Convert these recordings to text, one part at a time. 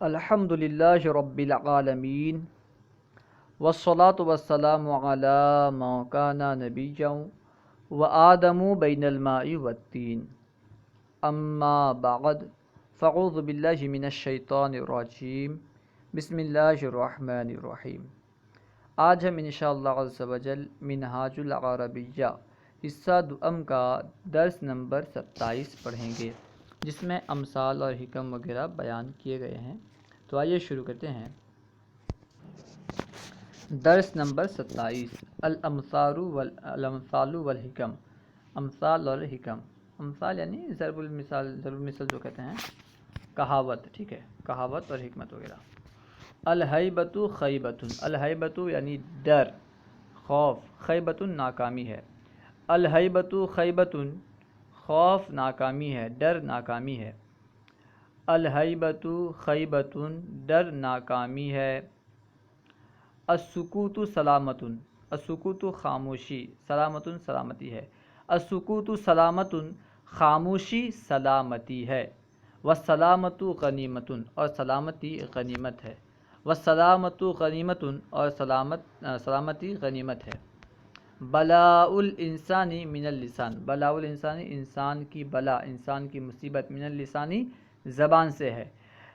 الحمد للہ رب العالمین والصلاة والسلام علی من کان نبیا وآدم بین الماء والطین اما بعد فاعوذ باللہ من الشیطان الرجیم بسم اللہ الرحمن الرحیم۔ آج ہم انشاءاللہ عز و جل منہاج العربیہ حصہ دوم کا درس نمبر 27 پڑھیں گے، جس میں امثال اور حکم وغیرہ بیان کیے گئے ہیں۔ تو آئیے شروع کرتے ہیں۔ درس نمبر 27، الامثال والحکم، امثال اور حکم۔ امثال یعنی ضرب المثل جو کہتے ہیں، کہاوت، ٹھیک ہے، کہاوت اور حکمت وغیرہ۔ الہیبۃ خیبۃ، الہیبۃ یعنی ڈر، خوف، خیبۃ ناکامی ہے۔ الہیبۃ خیبۃ، خوف ناکامی ہے، ڈر ناکامی ہے۔ الہیبۃ خیبۃ، ڈر ناکامی ہے۔ السکوت سلامۃ، السکوت خاموشی، سلامۃ سلامتی ہے۔ السکوت سلامۃ، خاموشی سلامتی ہے۔ والسلامۃ غنیمۃ، اور سلامتی غنیمت ہے۔ والسلامۃ غنیمۃ، اور سلامتی غنیمت ہے۔ بلاء الانسان من اللسان، بلاء الانسان انسان کی بلا، انسان کی مصیبت، من اللسانی زبان سے ہے۔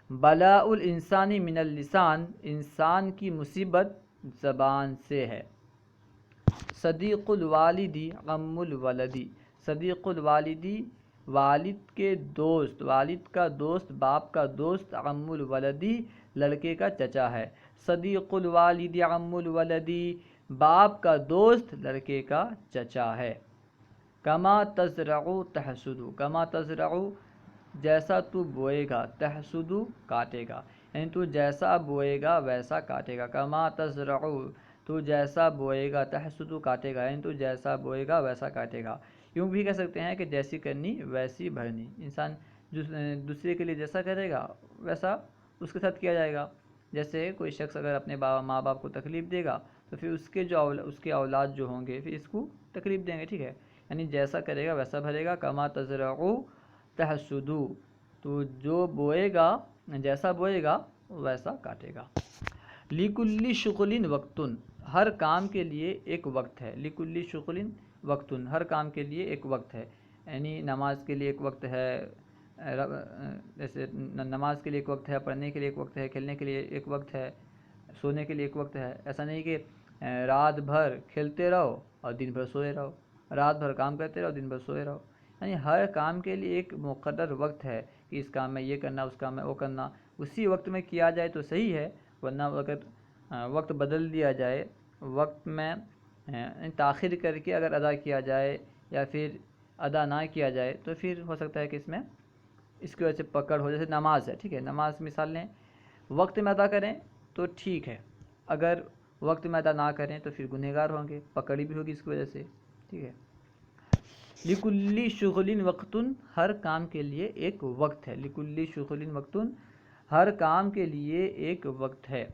بلاء الانسان من اللسان، انسان کی مصیبت زبان سے ہے۔ صدیق الوالدی عم الولدی، صدیق الوالدی والد کے دوست، والد کا دوست، باپ کا دوست، عم الولدی لڑکے کا چچا ہے۔ صدیق الوالدی عم الولدی، باپ کا دوست لڑکے کا چچا ہے۔ کما تزرع تحصد، کما تزرع جیسا تو بوئے گا، تحصد کاٹے گا، یعنی تو جیسا بوئے گا ویسا کاٹے گا۔ کما تزرع، تو جیسا بوئے گا، تحصد کاٹے گا، یعنی تو جیسا بوئے گا ویسا کاٹے گا۔ یوں بھی کہہ سکتے ہیں کہ جیسی کرنی ویسی بھرنی، انسان دوسرے کے لیے جیسا کرے گا ویسا اس کے ساتھ کیا جائے گا۔ جیسے کوئی شخص اگر اپنے ماں باپ کو تکلیف دے گا تو پھر اس کے اولاد جو ہوں گے پھر اس کو تکلیف دیں گے، ٹھیک ہے، یعنی جیسا کرے گا ویسا بھرے گا۔ کما تزرع تحصد، تو جو بوئے گا، جیسا بوئے گا ویسا کاٹے گا۔ لکل شغل وقت، ہر کام کے لیے ایک وقت ہے۔ لکل شغل وقت، ہر کام کے لیے ایک وقت ہے، یعنی نماز کے لیے ایک وقت ہے، جیسے نماز کے لیے ایک وقت ہے، پڑھنے کے لیے ایک وقت ہے، کھیلنے کے لیے ایک وقت ہے، سونے کے لیے ایک وقت ہے۔ ایسا نہیں کہ رات بھر کھیلتے رہو اور دن بھر سوئے رہو، رات بھر کام کرتے رہو دن بھر سوئے رہو، یعنی ہر کام کے لیے ایک مقرر وقت ہے کہ اس کام میں یہ کرنا، اس کام میں وہ کرنا، اسی وقت میں کیا جائے تو صحیح ہے، ورنہ اگر وقت بدل دیا جائے، وقت میں تاخیر کر کے اگر ادا کیا جائے یا پھر ادا نہ کیا جائے تو پھر ہو سکتا ہے کہ اس کی وجہ سے پکڑ ہو، جیسے نماز ہے، ٹھیک ہے، نماز مثال لیں، وقت میں ادا کریں تو ٹھیک ہے، اگر وقت میں ادا نہ کریں تو پھر گنہگار ہوں گے، پکڑی بھی ہوگی اس کی وجہ سے، ٹھیک ہے۔ لکل شغل وقت، ہر کام کے لیے ایک وقت ہے۔ لکل شغل وقت، ہر کام کے لیے ایک وقت ہے۔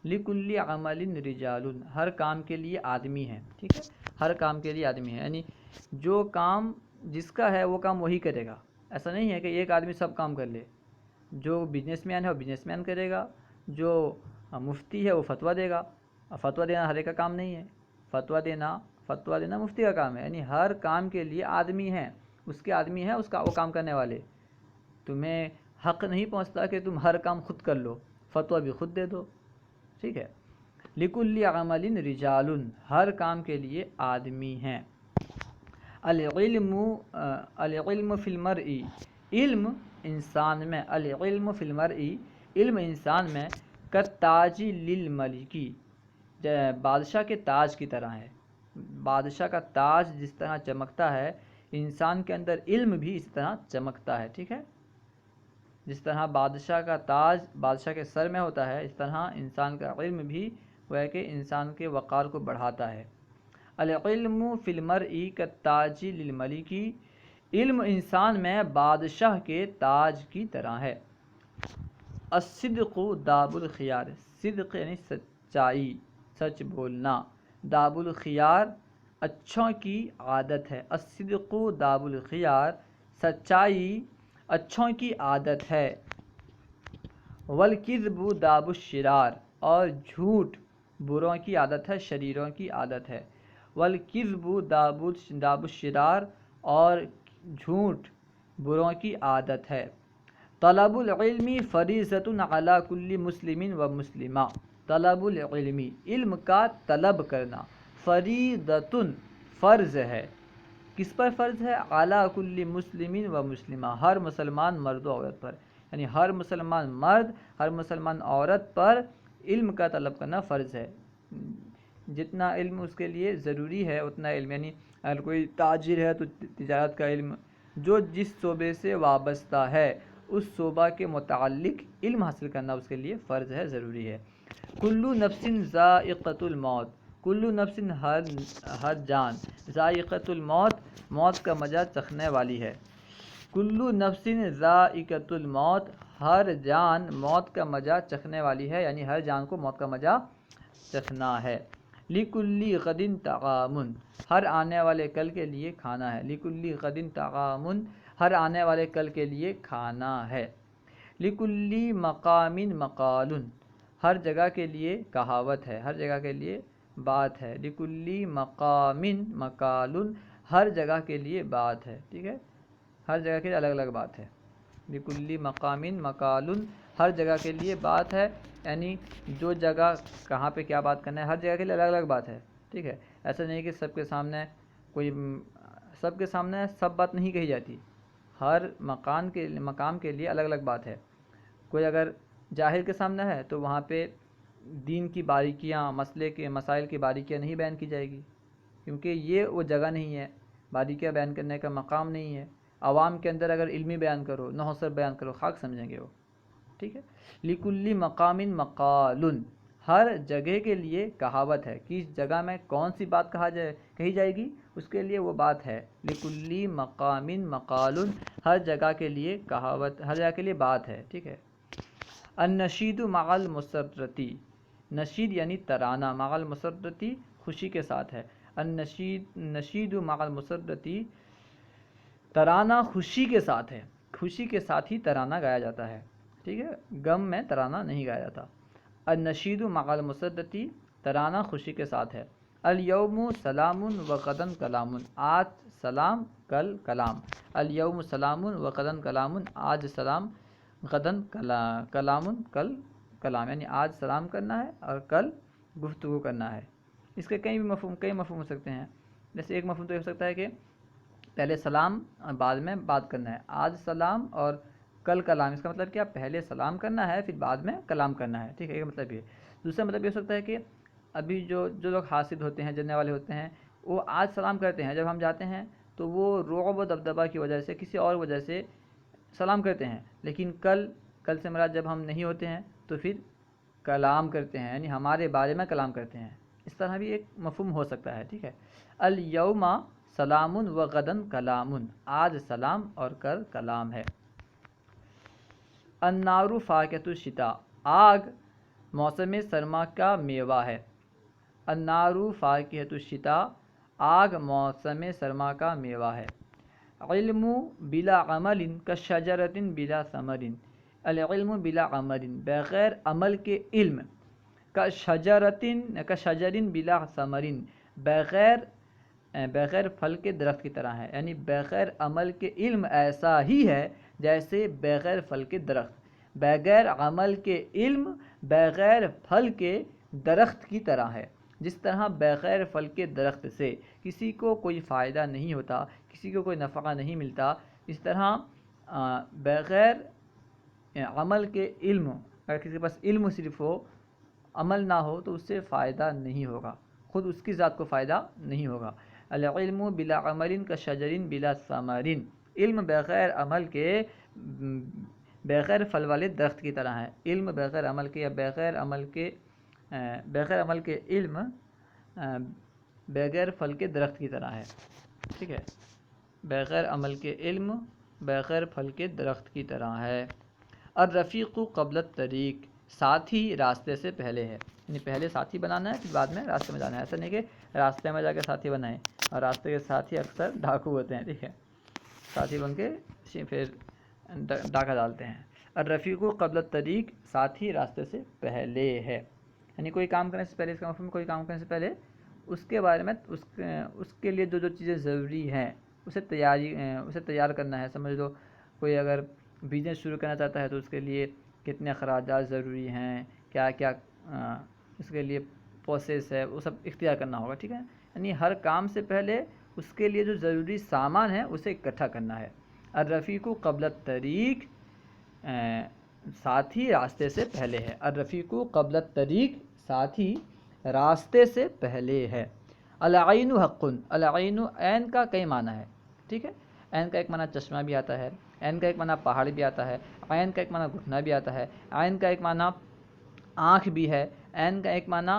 لکل عمل رجال، ہر کام کے لیے آدمی ہے، ٹھیک ہے، ہر کام کے لیے آدمی ہے، یعنی جو کام جس کا ہے وہ کام وہی کرے گا۔ ایسا نہیں ہے کہ ایک آدمی سب کام کر لے، جو بزنس مین ہے وہ بزنس مین کرے گا، جو مفتی ہے وہ فتویٰ دے گا، فتویٰ دینا ہر ایک کا کام نہیں ہے، فتویٰ دینا مفتی کا کام ہے، یعنی ہر کام کے لیے آدمی ہے، اس کے آدمی ہے، اس کا وہ کام کرنے والے۔ تمہیں حق نہیں پہنچتا کہ تم ہر کام خود کر لو، فتویٰ بھی خود دے دو، ٹھیک ہے۔ لکل عمل رجال، ہر کام کے لیے آدمی ہیں۔ العلم فی المرء، علم انسان میں، العلم فی المرء، علم انسان میں، کالتاج للملک، بادشاہ کے تاج کی طرح ہے۔ بادشاہ کا تاج جس طرح چمکتا ہے، انسان کے اندر علم بھی اس طرح چمکتا ہے، ٹھیک ہے۔ جس طرح بادشاہ کا تاج بادشاہ کے سر میں ہوتا ہے، اس طرح انسان کا علم بھی وہ ہے کہ انسان کے وقار کو بڑھاتا ہے۔ العلم فی المرء کالتاج للملک، علم انسان میں بادشاہ کے تاج کی طرح ہے۔ الصدق داب الخیار، صدق یعنی سچائی، سچ بولنا، داب الخیار اچھوں کی عادت ہے۔ الصدق داب الخیار، سچائی اچھوں کی عادت ہے۔ والکذب داب الشرار، اور جھوٹ بروں کی عادت ہے، شریروں کی عادت ہے۔ والکذب داب الشرار، اور جھوٹ بروں کی عادت ہے۔ طلب العلم فریضۃ علی کل مسلم و مسلمہ، طلب العلم، علم کا طلب کرنا، فریضۃ، فرض ہے، کس پر فرض ہے؟ علی کل مسلم و مسلمہ، ہر مسلمان مرد و عورت پر، یعنی ہر مسلمان مرد، ہر مسلمان عورت پر علم کا طلب کرنا فرض ہے۔ جتنا علم اس کے لیے ضروری ہے اتنا علم، یعنی اگر کوئی تاجر ہے تو تجارت کا علم، جو جس شعبے سے وابستہ ہے اس شعبہ کے متعلق علم حاصل کرنا اس کے لیے فرض ہے، ضروری ہے۔ کلو نفس ذائقۃ الموت، کلو نفس، ہر جان، ذائقۃ الموت، موت کا مزہ چکھنے والی ہے۔ کلو نفس ذائقۃ الموت، ہر جان موت کا مزہ چکھنے والی ہے، یعنی ہر جان کو موت کا مزہ چکھنا ہے۔ لکل غد طعام، ہر آنے والے کل کے لیے کھانا ہے۔ لکل غد طعام، ہر آنے والے کل کے لیے کھانا ہے۔ لکل مقام مقال، ہر جگہ کے لیے کہاوت ہے، ہر جگہ کے لیے بات ہے۔ لکل مقام مقال، ہر جگہ کے لیے بات ہے، ٹھیک ہے، ہر جگہ کے لیے الگ الگ بات ہے۔ لکل مقام مقال، ہر جگہ کے لیے بات ہے، یعنی جو جگہ کہاں پہ کیا بات کرنا ہے، ہر جگہ کے لیے الگ الگ بات ہے، ٹھیک ہے۔ ایسا نہیں کہ سب کے سامنے سب کے سامنے سب بات نہیں کہی جاتی، ہر مقام کے لیے الگ الگ بات ہے۔ کوئی اگر جاہل کے سامنے ہے تو وہاں پہ دین کی باریکیاں، مسائل کی باریکیاں نہیں بیان کی جائے گی، کیونکہ یہ وہ جگہ نہیں ہے، باریکیاں بیان کرنے کا مقام نہیں ہے۔ عوام کے اندر اگر علمی بیان کرو، نحوست بیان کرو، خاک سمجھیں گے وہ، ٹھیک ہے۔ لکل مقام مقال، ہر جگہ کے لیے کہاوت ہے، کس جگہ میں کون سی بات کہی جائے گی اس کے لیے وہ بات ہے۔ لکل مقام مقال، ہر جگہ کے لیے کہاوت، ہر جگہ کے لیے بات ہے، ٹھیک ہے۔ النشید مع المسرتی، نشید یعنی ترانہ، مع المسرتی خوشی کے ساتھ ہے۔ النشید مع المسرتی، ترانہ خوشی کے ساتھ ہے، خوشی کے ساتھ ہی ترانہ گایا جاتا ہے، ٹھیک ہے، غم میں ترانہ نہیں گایا جاتا۔ النشید مع المسرتی، ترانہ خوشی کے ساتھ ہے۔ الیوم سلام و غدا کلام، آج سلام کل کلام۔ الیوم سلام و غدا کلام، آج سلام، غدا کلام، کل کلام، یعنی آج سلام کرنا ہے اور کل گفتگو کرنا ہے۔ اس کے کئی مفہوم ہو سکتے ہیں، جیسے ایک مفہوم تو ہو سکتا ہے کہ پہلے سلام اور بعد میں بات کرنا ہے، آج سلام اور کل کلام، اس کا مطلب کیا؟ پہلے سلام کرنا ہے پھر بعد میں کلام کرنا ہے، ٹھیک ہے، یہ مطلب یہ۔ دوسرا مطلب یہ ہو سکتا ہے کہ ابھی جو لوگ حاسد ہوتے ہیں، جلنے والے ہوتے ہیں، وہ آج سلام کرتے ہیں، جب ہم جاتے ہیں تو وہ رعب و دبدبہ کی وجہ سے، کسی اور وجہ سے سلام کرتے ہیں، لیکن کل سے مراد جب ہم نہیں ہوتے ہیں تو پھر کلام کرتے ہیں، یعنی ہمارے بارے میں کلام کرتے ہیں۔ اس طرح بھی ایک مفہوم ہو سکتا ہے، ٹھیک ہے۔ الیوم سلام و غدا کلام، آج سلام اور کل کلام ہے۔ النار فاقۃ الشتاء، آگ موسم سرما کا میوہ ہے۔ النار فاقۃ الشتاء، آگ موسم سرما کا میوہ ہے۔ علم بلا عمل کشجرۃ بلا ثمر، العلم بلا عمل، بغیر عمل کے علم، کشجر بلا ثمر، بغیر پھل کے درخت کی طرح ہے، یعنی بغیر عمل کے علم ایسا ہی ہے جیسے بغیر پھل کے درخت، بغیر عمل کے علم بغیر پھل کے درخت کی طرح ہے۔ جس طرح بغیر پھل کے درخت سے کسی کو کوئی فائدہ نہیں ہوتا، کسی کو کوئی نفع نہیں ملتا، اس طرح بغیر عمل کے علم، اگر کسی کے پاس علم صرف ہو، عمل نہ ہو تو اس سے فائدہ نہیں ہوگا، خود اس کی ذات کو فائدہ نہیں ہوگا۔ العلم بلا عمل کشجر بلا ثمر، علم بغیر عمل کے بغیر پھل والے درخت کی طرح ہے۔ علم بغیر عمل کے، یا بغیر عمل کے علم بغیر پھل کے درخت کی طرح ہے، ٹھیک ہے، بغیر عمل کے علم بغیر پھل کے درخت کی طرح ہے۔ الرفیق قبل الطریق، ساتھی راستے سے پہلے ہے، یعنی پہلے ساتھی بنانا ہے پھر بعد میں راستے میں جانا ہے، ایسا نہیں کہ راستے میں جا کے ساتھی بنائیں، اور راستے کے ساتھی اکثر ڈاکو ہوتے ہیں، ٹھیک ہے، ساتھی بن کے پھر ڈاکہ ڈالتے ہیں۔ الرفیق قبل الطریق، ساتھی راستے سے پہلے ہے، یعنی کوئی کام کرنے سے پہلے، اس کا مفہوم کوئی کام کرنے سے پہلے اس کے بارے میں اس کے لیے جو چیزیں ضروری ہیں اسے تیار کرنا ہے. سمجھ لو کوئی اگر بزنس شروع کرنا چاہتا ہے تو اس کے لیے کتنے اخراجات ضروری ہیں، کیا کیا اس کے لیے پروسیس ہے، وہ سب اختیار کرنا ہوگا. ٹھیک ہے، یعنی ہر کام سے پہلے اس کے لیے جو ضروری سامان ہے اسے اکٹھا کرنا ہے. الرفیق قبل الطریق، ساتھی راستے سے پہلے ہے. الرفیق قبل الطریق، ساتھی راستے سے پہلے ہے. العین حق، العین عین کا کئی معنی ہے. ٹھیک ہے، عین کا ایک معنی چشمہ بھی آتا ہے، عین کا ایک معنی پہاڑ بھی آتا ہے، عین کا ایک معنی گھٹنا بھی آتا ہے، عین کا ایک معنی آنکھ بھی ہے، عین کا ایک معنی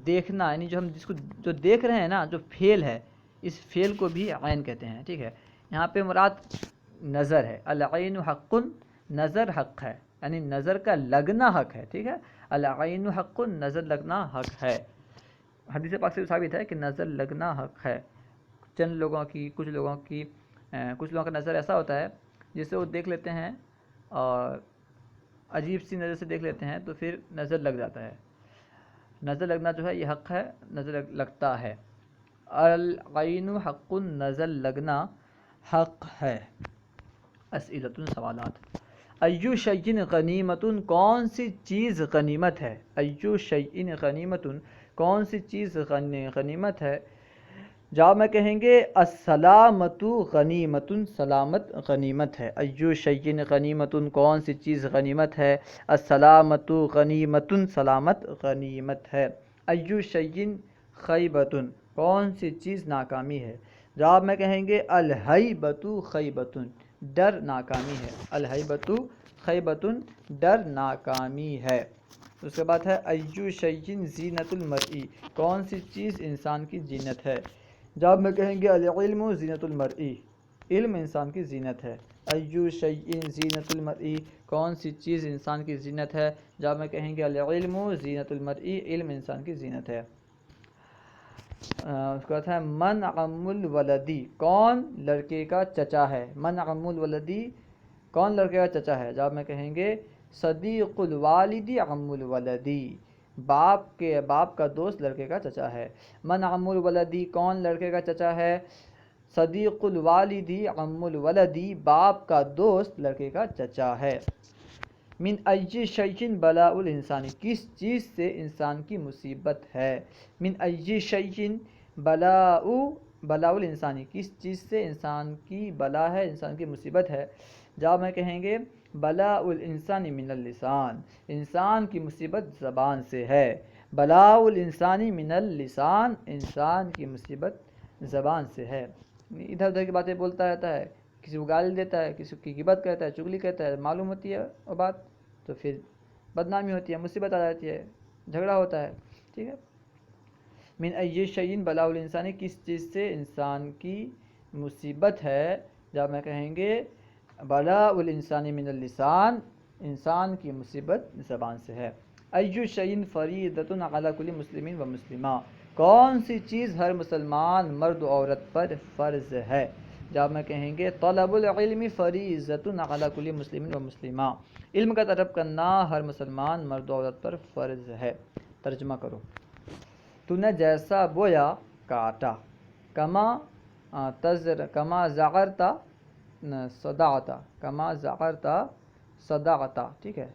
دیکھنا، یعنی جو ہم جس کو جو دیکھ رہے ہیں نا، جو فعل ہے، اس فعل کو بھی عین کہتے ہیں. ٹھیک ہے، یہاں پہ مراد نظر ہے. العین حق، نظر حق ہے، یعنی نظر کا لگنا حق ہے. ٹھیک ہے، العین حق، نظر لگنا حق ہے. حدیث پاک سے ثابت ہے کہ نظر لگنا حق ہے. کچھ لوگوں کا نظر ایسا ہوتا ہے جسے وہ دیکھ لیتے ہیں اور عجیب سی نظر سے دیکھ لیتے ہیں تو پھر نظر لگ جاتا ہے. نظر لگنا جو ہے یہ حق ہے، نظر لگتا ہے. العین حق، نظر لگنا حق ہے. اسئلۃ، سوالات. ایو شیء غنیمۃ، کون سی چیز غنیمت ہے؟ ایو شیء غنیمۃ، کون سی چیز غنیمت ہے؟ جواب میں کہیں گے السلامۃ غنیمۃ، سلامت غنیمت ہے. ایو شیء غنیمۃ، کون سی چیز غنیمت ہے؟ السلامۃ غنیمۃ، سلامت غنیمت ہے. ایو شیء خیبۃ، کون سی چیز ناکامی ہے؟ جواب میں کہیں گے الہیبۃ خیبۃ، ڈر ناکامی ہے. الہیبۃ خیبۃ، ڈر ناکامی ہے. اس کے بعد ہے ایو شیء زینۃ المرء، کون سی چیز انسان کی زینت ہے؟ جواب میں کہیں گے العلم زینۃ المرء، علم انسان کی زینت ہے. ایو شیء زینۃ المرء، کون سی چیز انسان کی زینت ہے؟ جواب میں کہیں گے العلم زینۃ المرء، علم انسان کی زینت ہے. اس کا ہے من عم الولدی، کون لڑکے کا چچا ہے؟ من عم الولدی، کون لڑکے کا چچا ہے؟ جواب میں کہیں گے صدیق الوالد عم الولدی، باپ کا دوست لڑکے کا چچا ہے. من عم الولدی، کون لڑکے کا چچا ہے؟ صدیق الوالد عم الولدی، باپ کا دوست لڑکے کا چچا ہے. من ای شیء بلاء الانسان، کس چیز سے انسان کی مصیبت ہے؟ من ای شیء بلاء الانسان، کس چیز سے انسان کی بلا ہے، انسان کی مصیبت ہے؟ جواب میں کہیں گے بلاء الانسان من اللسان، انسان کی مصیبت زبان سے ہے. بلاء الانسان من اللسان، انسان کی مصیبت زبان سے ہے. ادھر ادھر کی باتیں بولتا رہتا ہے، کسی کو گالی دیتا ہے، کسی کی غیبت کرتا ہے، چغلی کرتا ہے، معلوم ہوتی ہے وہ بات تو پھر بدنامی ہوتی ہے، مصیبت آ جاتی ہے، جھگڑا ہوتا ہے. ٹھیک ہے، من ای شیء بلاء الانسان، کس چیز سے انسان کی مصیبت ہے؟ جب میں کہیں گے بلاء الانسان من اللسان، انسان کی مصیبت زبان سے ہے. ای شیء فریضۃ علی کل مسلم و مسلمہ، کون سی چیز ہر مسلمان مرد و عورت پر فرض ہے؟ جب میں کہیں گے طلب العلم فریضۃ علی کل مسلم و مسلمہ، علم کا طلب کرنا ہر مسلمان مرد و عورت پر فرض ہے. ترجمہ کرو. تو نے جیسا بویا کاٹا، کما زعرتا صدعتا، کما زعرتا صدعتا. ٹھیک ہے،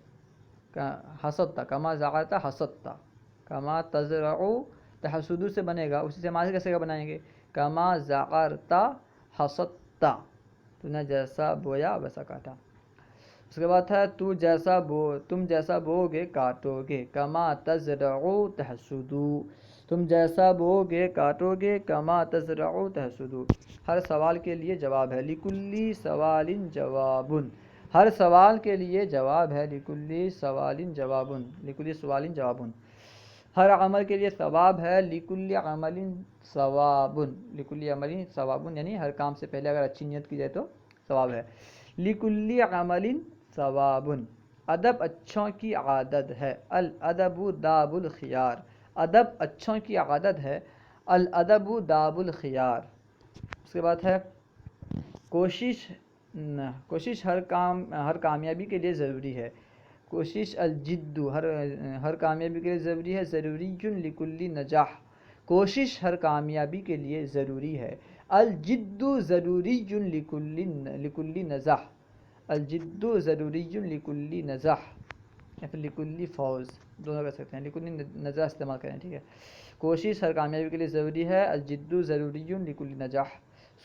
حسدتا، کما زعرتا حسدتا، کما تزرع تحسدو سے بنے گا، اسی سے ماضی کا صیغہ بنائیں گے کما زعرتا حسدتا، تو نے جیسا بویا ویسا کاٹا. اس کے بعد ہے تم جیسا بو گے کاٹو گے، کما تزرع تحسدو، تم جیسا بو گے کاٹو گے، کما تزرع تحسدو. ہر سوال کے لیے جواب ہے، لکل سوال جواب، ہر سوال کے لیے جواب ہے، لکل سوال جواب، لکل سوال جواب. ہر عمل کے لیے ثواب ہے، لکل عمل ثواب، لکل عمل ثواب، یعنی ہر کام سے پہلے اگر اچھی نیت کی جائے تو ثواب ہے. لکل عمل ثواب، ادب اچھوں کی عادت ہے، الادب داب الخیار، ادب اچھوں کی عادت ہے، الادب داب الخیار. اس کے بعد ہے کوشش کوشش ہر کامیابی کے لیے ضروری ہے. کوشش الجد ہر کامیابی کے لیے ضروری ہے. ضروری لکل نجاح کوشش ہر کامیابی کے لیے ضروری ہے. الجد ضروری لکل نجاح الجد ضروری لکل نجاح یا پھر لکل فوز دونوں کر سکتے ہیں. لکل نجاح استعمال کریں. ٹھیک ہے. کوشش ہر کامیابی کے لیے ضروری ہے. الجد ضروری لکل نجاح.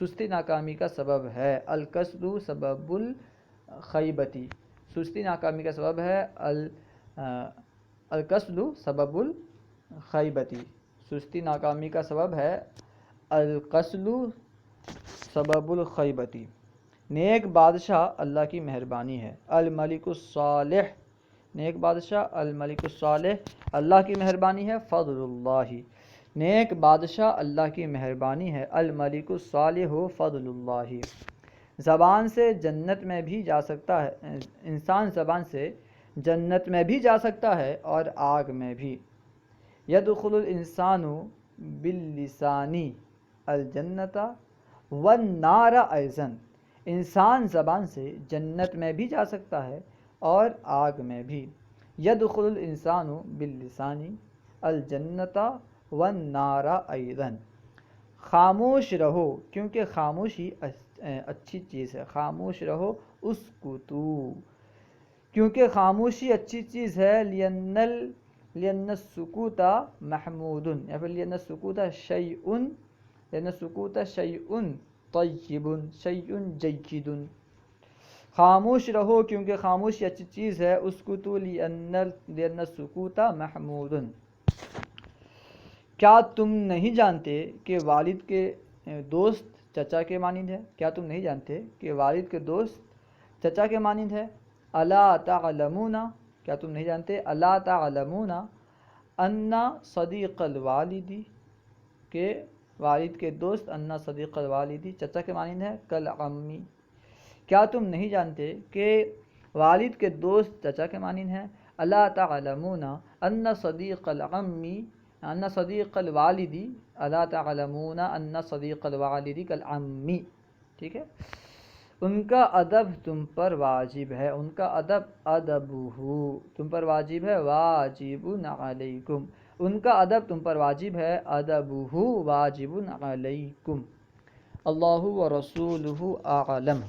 سستی ناکامی کا سبب ہے. الکسل سبب الخیبتی سستی ناکامی کا سبب ہے. الکسل سبب الخیبتی سستی ناکامی کا سبب ہے. الکسل سبب الخیبتی. نیک بادشاہ اللہ کی مہربانی ہے. الملک الصالح نیک بادشاہ الملک الصالح اللہ کی مہربانی ہے. فضل اللہ نیک بادشاہ اللہ کی مہربانی ہے. الملک الصالح فضل اللہ. زبان سے جنت میں بھی جا سکتا ہے انسان زبان سے جنت میں بھی جا سکتا ہے اور آگ میں بھی. یدخل الانسان باللسان الجنت والنار ایضا انسان زبان سے جنت میں بھی جا سکتا ہے اور آگ میں بھی. یدخل الانسان باللسان الجنت والنار ایضا. خاموش رہو کیونکہ خاموشی اچھی چیز ہے. خاموش رہو اسکتو کیونکہ خاموشی اچھی چیز ہے. لأن السکوت محمود یا پھر لأن السکوت شیء طیب شیء جید. خاموش رہو کیونکہ خاموشی اچھی چیز ہے. اسکتو لأن السکوت محمود. کیا تم نہیں جانتے کہ والد کے دوست چچا کے مانند ہے. کیا تم نہیں جانتے کہ والد کے دوست چچا کے مانند ہے. الا تعلمون کیا تم نہیں جانتے. الا تعلمون ان صدیق الوالد کہ والد کے دوست ان صدیق الوالد چچا کے مانند ہے. کالعمی کیا تم نہیں جانتے کہ والد کے دوست چچا کے مانند ہیں. الا تعلمون ان صدیق العمی ان صدیق الوالد الا تعلمون ان صدیق الوالد کالعمی. ٹھیک ہے. ان کا ادب تم پر واجب ہے. ان کا ادبہ تم پر واجب ہے. واجب علیکم ان کا ادب تم پر واجب ہے. ادبہ واجب علیکم. اللہ ورسولہ اعلم.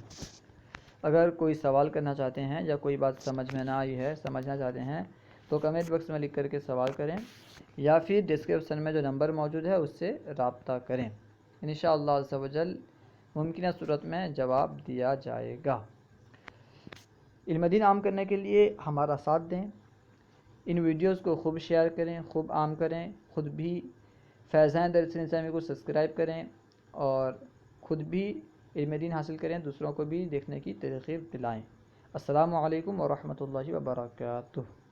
اگر کوئی سوال کرنا چاہتے ہیں یا کوئی بات سمجھ میں نہ آئی ہے سمجھنا چاہتے ہیں تو کمنٹ باکس میں لکھ کر کے سوال کریں یا پھر ڈسکرپشن میں جو نمبر موجود ہے اس سے رابطہ کریں. انشاءاللہ عز و جل ممکنہ صورت میں جواب دیا جائے گا. علم دین عام کرنے کے لیے ہمارا ساتھ دیں. ان ویڈیوز کو خوب شیئر کریں خوب عام کریں. خود بھی فیضان درس اسلامی کو سبسکرائب کریں اور خود بھی علم دین حاصل کریں. دوسروں کو بھی دیکھنے کی ترغیب دلائیں. السلام علیکم ورحمۃ اللہ وبرکاتہ.